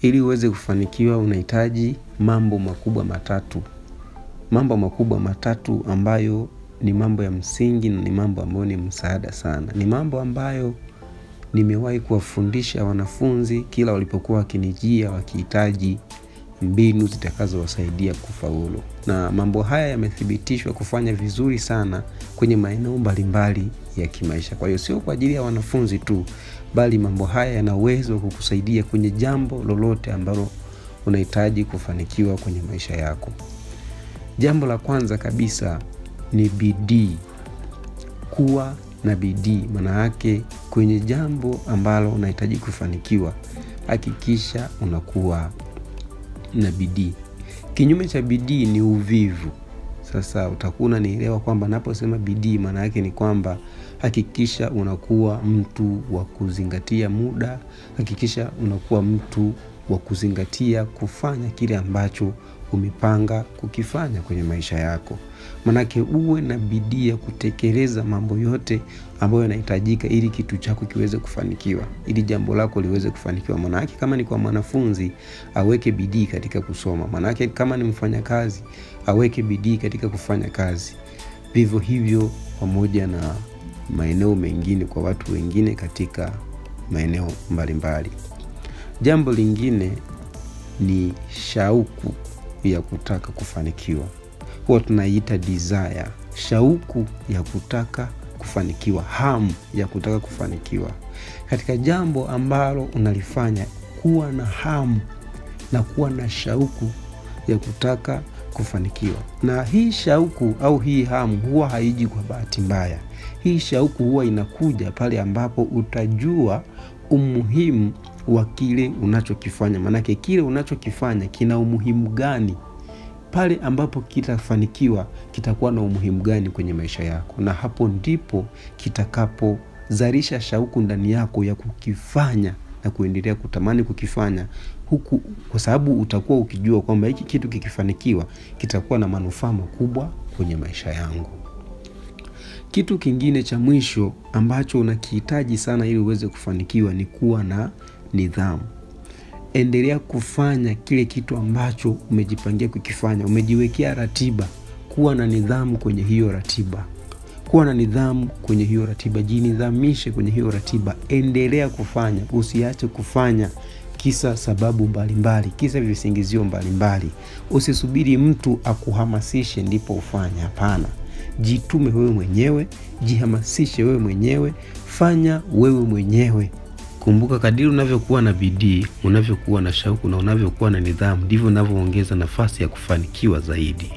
Ili uweze kufanikiwa unahitaji mambo makubwa matatu. Mambo makubwa matatu ambayo ni mambo ya msingi na ni mambo ambayo ni msaada sana. Ni mambo ambayo nimewahi kuwafundisha wanafunzi kila walipokuwa wakinijia wakihitaji mbinu zitakazowasaidia kufaulu. Na mambo haya yamethibitishwa kufanya vizuri sana kwenye maeneo mbalimbali ya kimaisha. Kwa hiyo sio kwa ajili ya wanafunzi tu, bali mambo haya yana uwezo kukusaidia kwenye jambo lolote ambalo unahitaji kufanikiwa kwenye maisha yako. Jambo la kwanza kabisa ni bidii. Kuwa na bidii. Maana yake kwenye jambo ambalo unahitaji kufanikiwa, hakikisha unakuwa na bidii. Kinyume cha bidii ni uvivu. Sasa utakuwa unanielewa kwamba naposema bidii maana yake ni kwamba hakikisha unakuwa mtu wa kuzingatia muda, hakikisha unakuwa mtu wa kuzingatia kufanya kile ambacho umepanga kukifanya kwenye maisha yako. Manake uwe na bidii ya kutekeleza mambo yote ambayo yanahitajika ili kitu chako kiweze kufanikiwa, ili jambo lako liweze kufanikiwa. Manake kama ni kwa mwanafunzi, aweke bidii katika kusoma. Manake kama ni mfanyakazi, aweke bidii katika kufanya kazi. Vivyo hivyo pamoja na maeneo mengine kwa watu wengine katika maeneo mbalimbali. Jambo lingine ni shauku ya kutaka kufanikiwa. Huwa tunaita desire. Shauku ya kutaka kufanikiwa, hamu ya kutaka kufanikiwa. Katika jambo ambalo unalifanya, kuwa na hamu na kuwa na shauku ya kutaka kufanikiwa. Na hii shauku au hii hamu huwa haiji kwa bahati mbaya. Hii shauku huwa inakuja pale ambapo utajua umuhimu wa kile unachokifanya. Manake kile unachokifanya kina umuhimu gani? Pale ambapo kitafanikiwa kitakuwa na umuhimu gani kwenye maisha yako? Na hapo ndipo kitakapozalisha shauku ndani yako ya kukifanya na kuendelea kutamani kukifanya, huku kwa sababu utakuwa ukijua kwamba hiki kitu kikifanikiwa kitakuwa na manufaa makubwa kwenye maisha yangu. Kitu kingine cha mwisho ambacho unakihitaji sana ili uweze kufanikiwa ni kuwa na nidhamu. Endelea kufanya kile kitu ambacho umejipangia kukifanya. Umejiwekea ratiba, kuwa na nidhamu kwenye hiyo ratiba. Kuwa na nidhamu kwenye hiyo ratiba, jinidhamishe kwenye hiyo ratiba. Endelea kufanya, usiache kufanya kisa sababu mbalimbali, kisa visingizio mbalimbali. Usisubiri mtu akuhamasishe ndipo ufanye, hapana. Jitume wewe mwenyewe, jihamasishe wewe mwenyewe, fanya wewe mwenyewe. Kumbuka kadiri unavyokuwa na bidii, unavyokuwa na shauku na unavyokuwa na nidhamu, ndivyo unavyoongeza nafasi ya kufanikiwa zaidi.